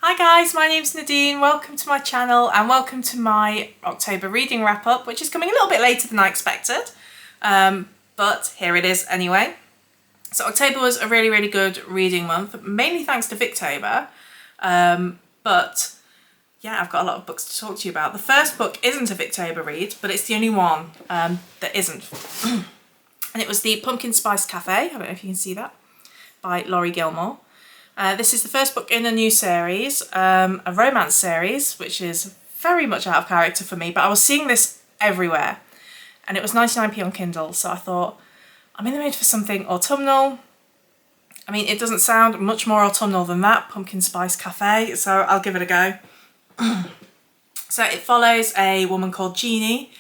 Hi guys, my name's Nadine, welcome to my channel and welcome to my October reading wrap up, which is coming a little bit later than I expected, but here it is anyway. So October was a really good reading month, mainly thanks to Victober, but yeah, I've got a lot of books to talk to you about. The first book isn't a Victober read, but it's the only one that isn't. And it was The Pumpkin Spice Cafe, I don't know if you can see that, by Laurie Gilmore. This is the first book in a new series, a romance series, which is very much out of character for me, but I was seeing this everywhere. And it was 99p on Kindle, so I thought, I'm in the mood for something autumnal. I mean, it doesn't sound much more autumnal than that, Pumpkin Spice Cafe, so I'll give it a go. So it follows a woman called Jeannie,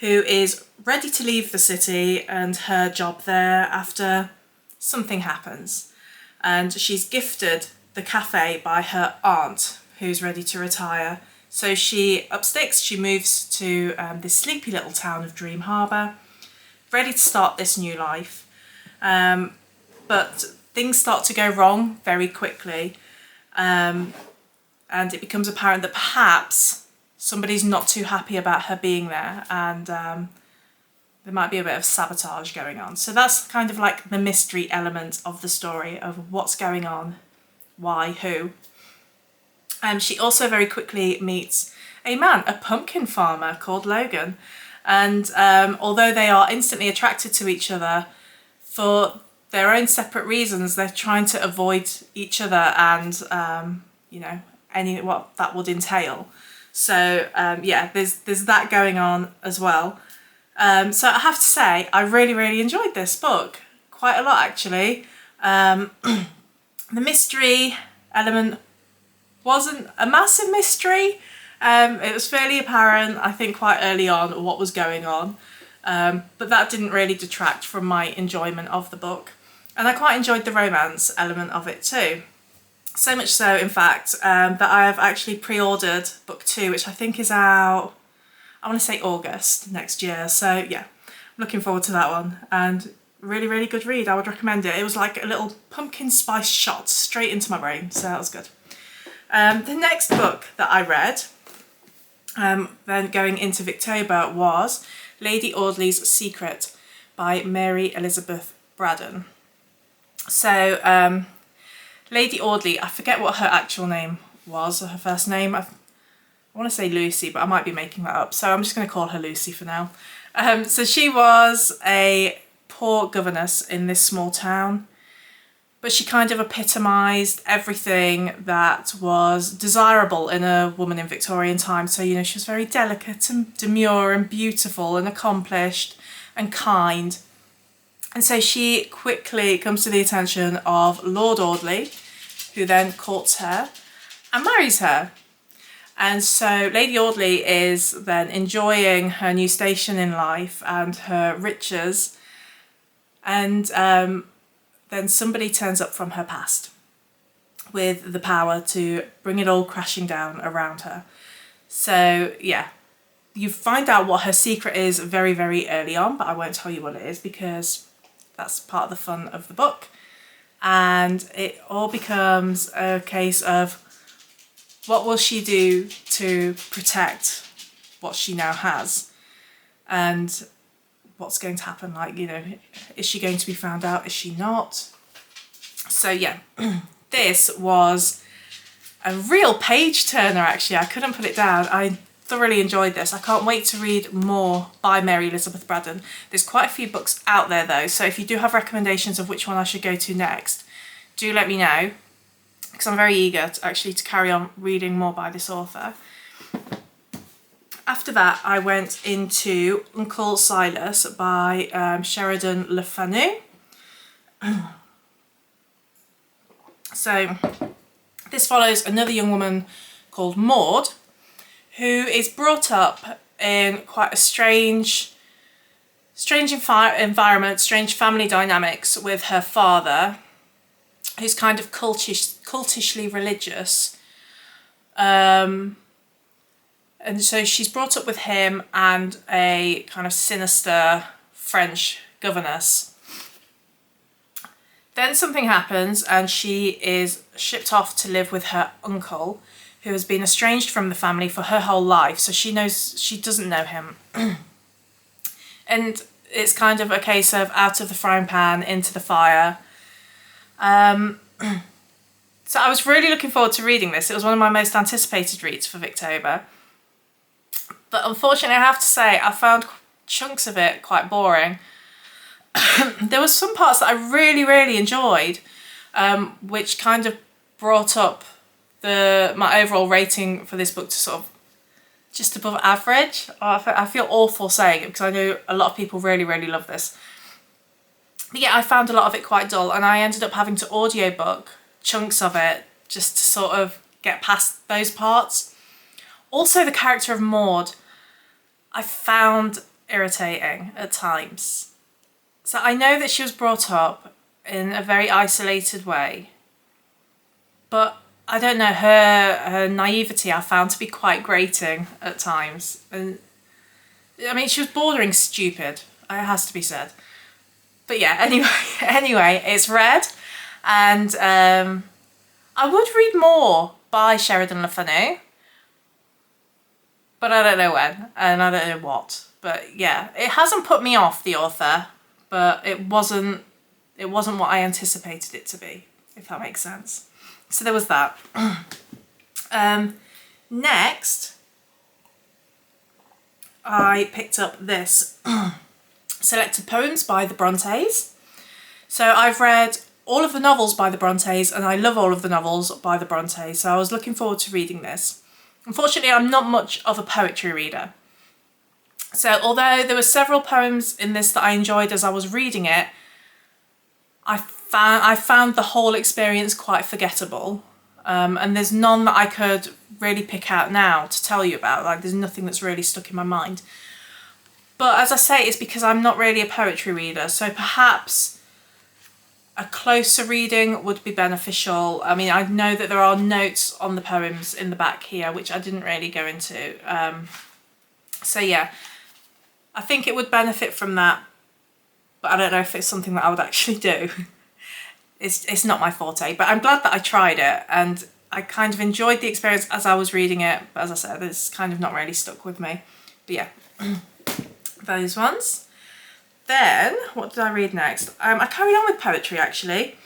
who is ready to leave the city and her job there after something happens. And she's gifted the cafe by her aunt, who's ready to retire. So she up sticks, she moves to this sleepy little town of Dream Harbour, ready to start this new life. But things start to go wrong very quickly. And it becomes apparent that perhaps somebody's not too happy about her being there, and there might be a bit of sabotage going on. So that's kind of like the mystery element of the story of what's going on, why, who. She also very quickly meets a man, a pumpkin farmer called Logan. And although they are instantly attracted to each other, for their own separate reasons, they're trying to avoid each other and, you know, what that would entail. So yeah, there's that going on as well. So I have to say, I really enjoyed this book, quite a lot actually. The mystery element wasn't a massive mystery. It was fairly apparent, I think, quite early on what was going on, but that didn't really detract from my enjoyment of the book. And I quite enjoyed the romance element of it too. So much so, in fact, that I have actually pre-ordered book 2, which I think is out, I want to say August next year. So yeah, I'm looking forward to that one. And really good read. I would recommend it. It was like a little pumpkin spice shot straight into my brain. So that was good. The next book that I read, then going into Victober, was Lady Audley's Secret by Mary Elizabeth Braddon. So Lady Audley, I forget what her actual name was, or her first name. I want to say Lucy, but I might be making that up. So I'm just going to call her Lucy for now. So she was a poor governess in this small town, but she kind of epitomised everything that was desirable in a woman in Victorian times. So, you know, she was very delicate and demure and beautiful and accomplished and kind. And so she quickly comes to the attention of Lord Audley, who then courts her and marries her. And so Lady Audley is then enjoying her new station in life and her riches, and then somebody turns up from her past with the power to bring it all crashing down around her. So yeah, you find out what her secret is very early on, but I won't tell you what it is because that's part of the fun of the book. And it all becomes a case of what will she do to protect what she now has, and what's going to happen, like, you know, is she going to be found out, is she not? So yeah, this was a real page turner actually. I couldn't put it down. I thoroughly enjoyed this. I can't wait to read more by Mary Elizabeth Braddon. There's quite a few books out there though, so if you do have recommendations of which one I should go to next, do let me know, because I'm very eager to carry on reading more by this author. After that, I went into Uncle Silas by Sheridan Le Fanu. So this follows another young woman called Maud, who is brought up in quite a strange environment, strange family dynamics with her father, who's kind of cultishly religious. And so she's brought up with him and a kind of sinister French governess. Then something happens and she is shipped off to live with her uncle, who has been estranged from the family for her whole life. So she doesn't know him. And it's kind of a case of out of the frying pan into the fire. So I was really looking forward to reading this. It was one of my most anticipated reads for Victober. But unfortunately, I have to say, I found chunks of it quite boring. There were some parts that I really, really enjoyed, which kind of brought up my overall rating for this book to sort of just above average. I feel awful saying it because I know a lot of people really, really love this. But yeah, I found a lot of it quite dull, and I ended up having to audiobook chunks of it just to sort of get past those parts. Also, the character of Maud I found irritating at times. So I know that she was brought up in a very isolated way, but I don't know, her naivety I found to be quite grating at times. And I mean, she was bordering stupid, it has to be said. But yeah, anyway, it's read, and I would read more by Sheridan Le Fanu, but I don't know when, and I don't know what. But yeah, it hasn't put me off the author, but it wasn't what I anticipated it to be, if that makes sense. So there was that. Next, I picked up this Selected Poems by the Brontes. So I've read all of the novels by the Brontes, and I love all of the novels by the Brontes, so I was looking forward to reading this. Unfortunately, I'm not much of a poetry reader. So although there were several poems in this that I enjoyed as I was reading it, I found the whole experience quite forgettable. And there's none that I could really pick out now to tell you about. Like, there's nothing that's really stuck in my mind. But as I say, it's because I'm not really a poetry reader, so perhaps a closer reading would be beneficial. I mean, I know that there are notes on the poems in the back here, which I didn't really go into. So yeah, I think it would benefit from that, but I don't know if it's something that I would actually do. It's not my forte, but I'm glad that I tried it, and I kind of enjoyed the experience as I was reading it. But as I said, it's kind of not really stuck with me. But yeah, those ones. Then, what did I read next? I carried on with poetry actually,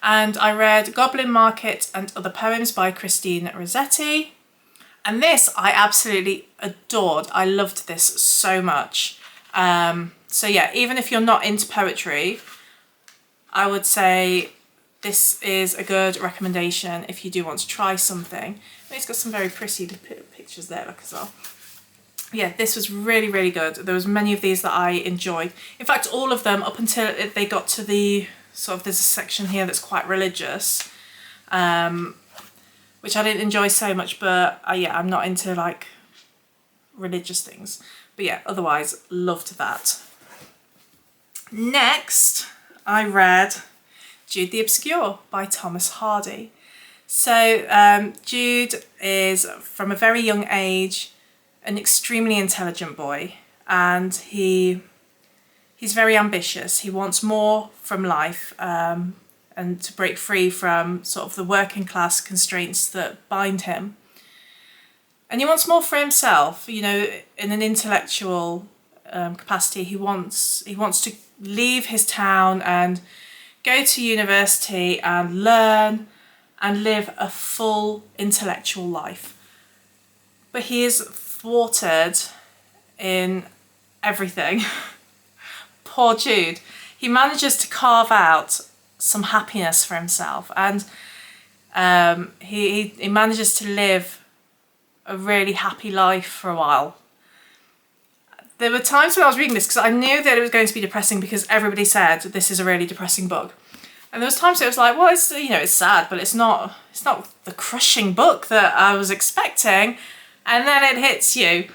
and I read Goblin Market and Other Poems by Christine Rossetti. And this I absolutely adored. I loved this so much. So yeah, even if you're not into poetry, I would say this is a good recommendation if you do want to try something. And it's got some very pretty pictures there, look, as well. Yeah, this was really, really good. There was many of these that I enjoyed. In fact, all of them up until they got to the sort of, there's a section here that's quite religious, which I didn't enjoy so much, but yeah, I'm not into like religious things. But yeah, otherwise loved that. Next, I read Jude the Obscure by Thomas Hardy. So Jude is, from a very young age, an extremely intelligent boy, and he's very ambitious. He wants more from life, and to break free from sort of the working class constraints that bind him. And he wants more for himself, you know, in an intellectual capacity. He wants to leave his town and go to university and learn and live a full intellectual life. But he is thwarted in everything. Poor Jude. He manages to carve out some happiness for himself, and he manages to live a really happy life for a while. There were times when I was reading this, because I knew that it was going to be depressing because everybody said this is a really depressing book. And there was times it was like, well, it's, you know, it's sad, but it's not the crushing book that I was expecting. And then it hits you.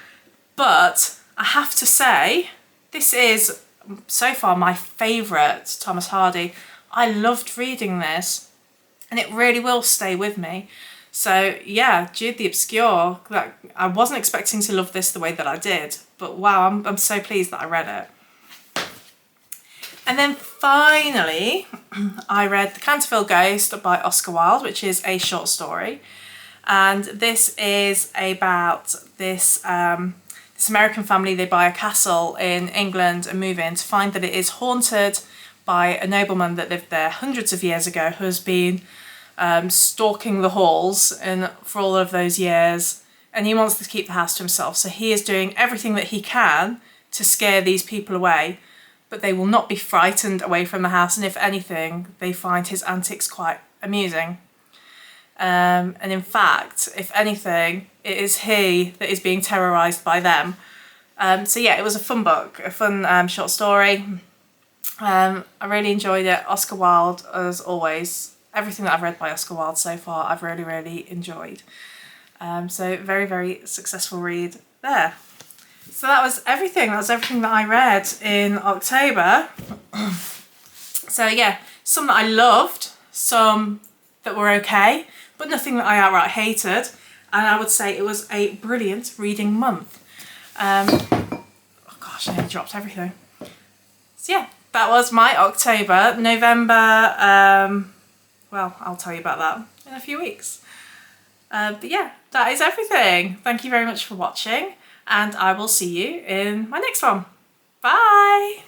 But I have to say, this is so far my favourite Thomas Hardy. I loved reading this, and it really will stay with me. So yeah, Jude the Obscure, I wasn't expecting to love this the way that I did, but wow, I'm so pleased that I read it. And then finally, I read The Canterville Ghost by Oscar Wilde, which is a short story. And this is about this American family. They buy a castle in England and move in to find that it is haunted by a nobleman that lived there hundreds of years ago, who has been stalking the halls for all of those years, and he wants to keep the house to himself. So he is doing everything that he can to scare these people away, but they will not be frightened away from the house, and if anything, they find his antics quite amusing. And in fact, if anything, it is he that is being terrorised by them. So yeah, it was a fun book, a fun short story. I really enjoyed it. Oscar Wilde, as always. Everything that I've read by Oscar Wilde so far, I've really, really enjoyed. So very, very successful read there. So that was everything. That was everything that I read in October. So yeah, some that I loved, some that were okay, but nothing that I outright hated. And I would say it was a brilliant reading month. Oh gosh, I nearly dropped everything. So yeah, that was my October. November, well, I'll tell you about that in a few weeks. But yeah, that is everything. Thank you very much for watching, and I will see you in my next one. Bye!